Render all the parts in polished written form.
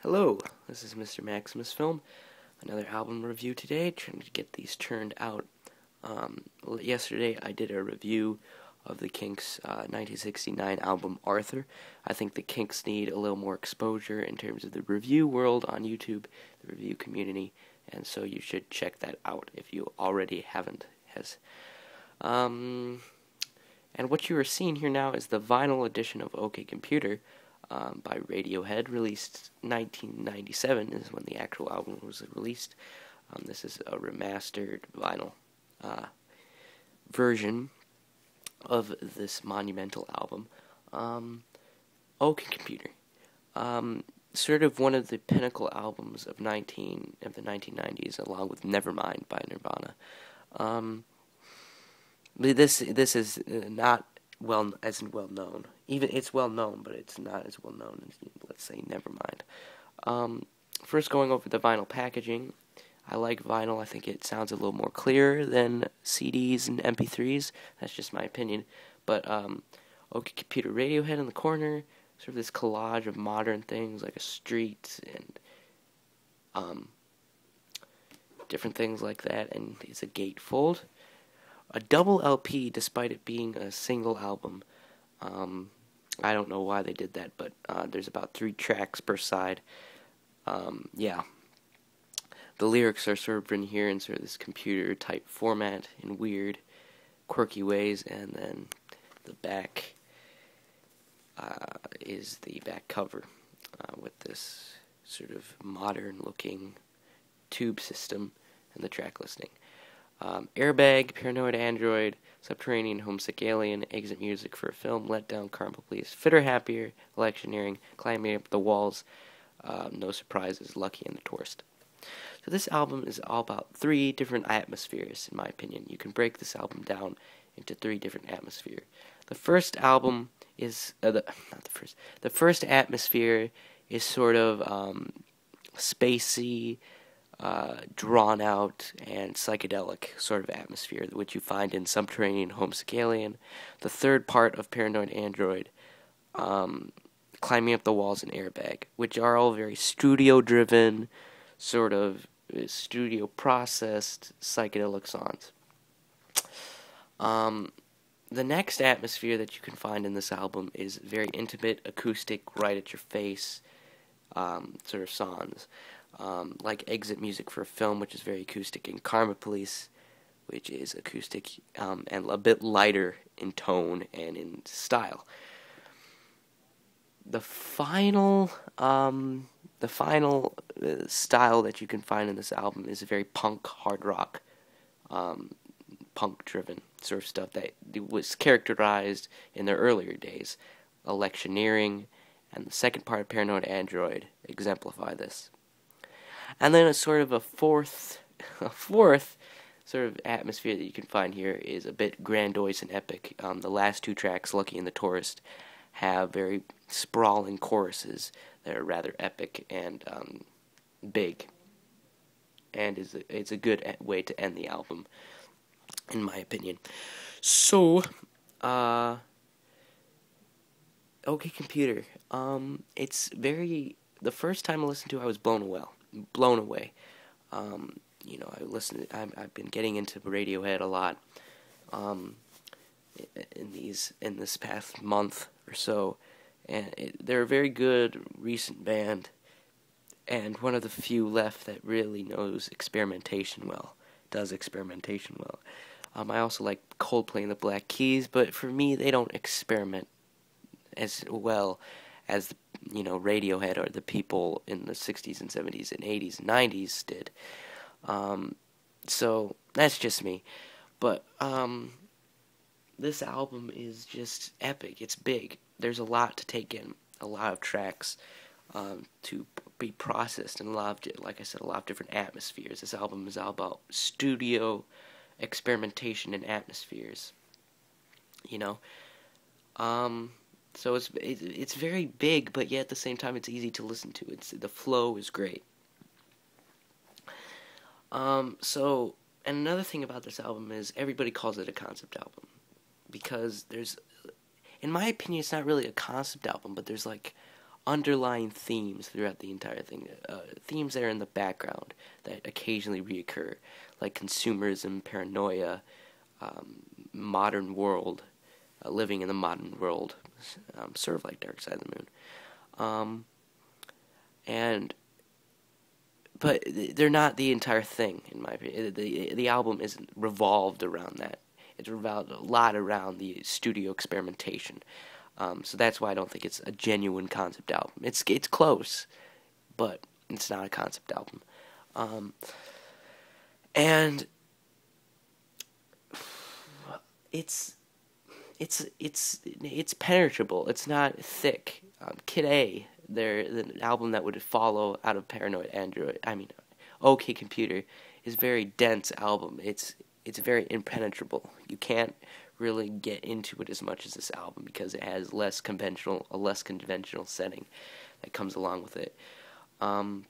Hello, this is Mr. Maximus Film, another album review today, trying to get these churned out. Yesterday I did a review of the Kinks' 1969 album Arthur. I think the Kinks need a little more exposure in terms of the review world on YouTube, the review community, and so you should check that out if you already haven't. And what you are seeing here now is the vinyl edition of OK Computer, by Radiohead, released 1997 is when the actual album was released. This is a remastered vinyl version of this monumental album. OK Computer, sort of one of the pinnacle albums of the 1990s, along with Nevermind by Nirvana. This is not well known. Even it's well known, but it's not as well known as, let's say, Nevermind. First, going over the vinyl packaging, I like vinyl. I think it sounds a little more clear than CDs and MP3s. That's just my opinion. But OK Computer, Radiohead in the corner, sort of this collage of modern things like a street and different things like that, and it's a gatefold. A double LP, despite it being a single album. I don't know why they did that, but there's about 3 tracks per side. Yeah. The lyrics are sort of written here in sort of this computer-type format in weird, quirky ways, and then the back is the back cover with this sort of modern-looking tube system and the track listing. Airbag, Paranoid Android, Subterranean Homesick Alien, Exit Music for a Film, Letdown, Karma Police, Fitter Happier, Electioneering, Climbing Up the Walls, No Surprises, Lucky and the Tourist. So this album is all about 3 different atmospheres, in my opinion. You can break this album down into 3 different atmospheres. The first album is, the first atmosphere is sort of spacey, drawn out and psychedelic sort of atmosphere, which you find in Subterranean Homesick Alien. The third part of Paranoid Android, Climbing Up the Walls, and Airbag, which are all very studio driven, sort of studio processed psychedelic songs. The next atmosphere that you can find in this album is very intimate, acoustic, right at your face sort of songs. Like Exit Music for a Film, which is very acoustic, and Karma Police, which is acoustic and a bit lighter in tone and in style. The final style that you can find in this album is a very punk, hard rock, punk-driven sort of stuff that was characterized in their earlier days. Electioneering and the second part of Paranoid Android exemplify this. And then a sort of a fourth sort of atmosphere that you can find here is a bit grandiose and epic. The last 2 tracks, Lucky and the Tourist, have very sprawling choruses that are rather epic and big. And it's a good way to end the album, in my opinion. So, OK Computer. It's very... The first time I listened to it, I was blown away. I've been getting into Radiohead a lot in this past month or so, and they're a very good recent band, and one of the few left that really does experimentation well. I also like Coldplay and the Black Keys, but for me, they don't experiment as well as Radiohead or the people in the 60s and 70s and 80s and 90s did. So that's just me. But this album is just epic. It's big. There's a lot to take in, a lot of tracks to be processed, and a lot of different atmospheres. This album is all about studio experimentation and atmospheres. So it's very big, but yet at the same time it's easy to listen to. The flow is great. So, and another thing about this album is everybody calls it a concept album, because in my opinion, it's not really a concept album, but there's like underlying themes throughout the entire thing. Themes that are in the background that occasionally reoccur, like consumerism, paranoia, modern world, living in the modern world, sort of like Dark Side of the Moon. And but they're not the entire thing, in my opinion. The album isn't revolved around that. It's revolved a lot around the studio experimentation. So that's why I don't think it's a genuine concept album. It's close, but it's not a concept album. And it's penetrable. It's not thick. Kid A, the album that would follow out of Paranoid Android. OK Computer, is a very dense album. It's very impenetrable. You can't really get into it as much as this album because it has a less conventional setting that comes along with it. And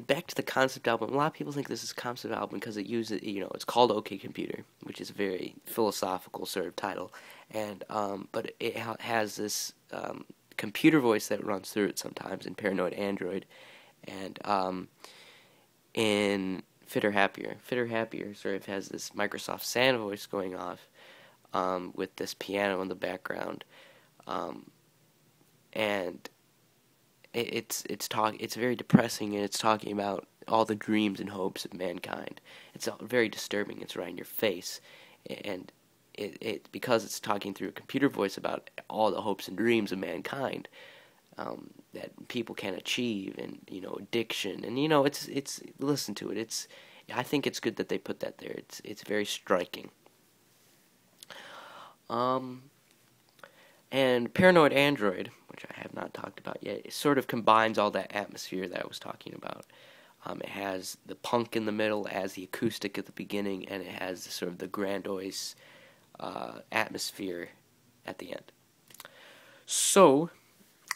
back to the concept album. A lot of people think this is a concept album because it uses, it's called OK Computer, which is a very philosophical sort of title, and but it has this computer voice that runs through it sometimes in Paranoid Android, and in Fitter Happier sort of has this Microsoft Sand voice going off with this piano in the background, and it's very depressing, and it's talking about all the dreams and hopes of mankind. It's very disturbing. It's right in your face, and it because it's talking through a computer voice about all the hopes and dreams of mankind that people can achieve, and addiction, and it's listen to it. I think it's good that they put that there. It's very striking. And Paranoid Android, which I have not talked about yet, it sort of combines all that atmosphere that I was talking about. It has the punk in the middle, it has the acoustic at the beginning, and it has sort of the grandiose atmosphere at the end. So,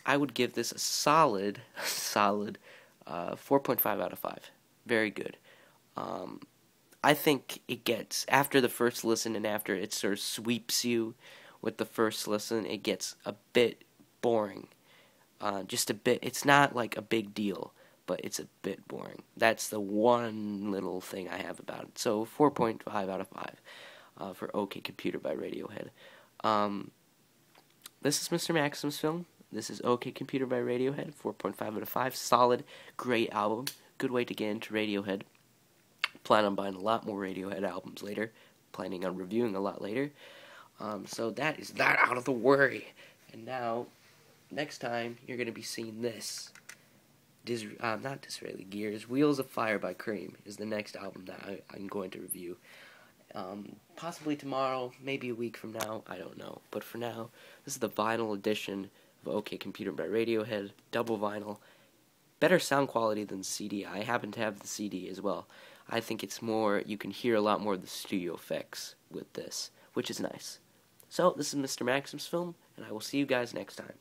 I would give this a solid 4.5 out of 5. Very good. I think it gets, after the first listen and after it sort of sweeps you with the first listen, it gets a bit boring. Just a bit. It's not like a big deal, but it's a bit boring. That's the one little thing I have about it. So 4.5 out of 5 for OK Computer by Radiohead. This is Mr. Maxim's film. This is OK Computer by Radiohead. 4.5 out of 5. Solid, great album. Good way to get into Radiohead. Plan on buying a lot more Radiohead albums later. Planning on reviewing a lot later. So that is that out of the way. And now, next time, you're going to be seeing this. Not Disraeli Gears. Wheels of Fire by Cream is the next album that I'm going to review. Possibly tomorrow, maybe a week from now, I don't know. But for now, this is the vinyl edition of OK Computer by Radiohead. Double vinyl. Better sound quality than the CD. I happen to have the CD as well. I think it's more, you can hear a lot more of the studio effects with this, which is nice. So, this is Mr. Maxim's film, and I will see you guys next time.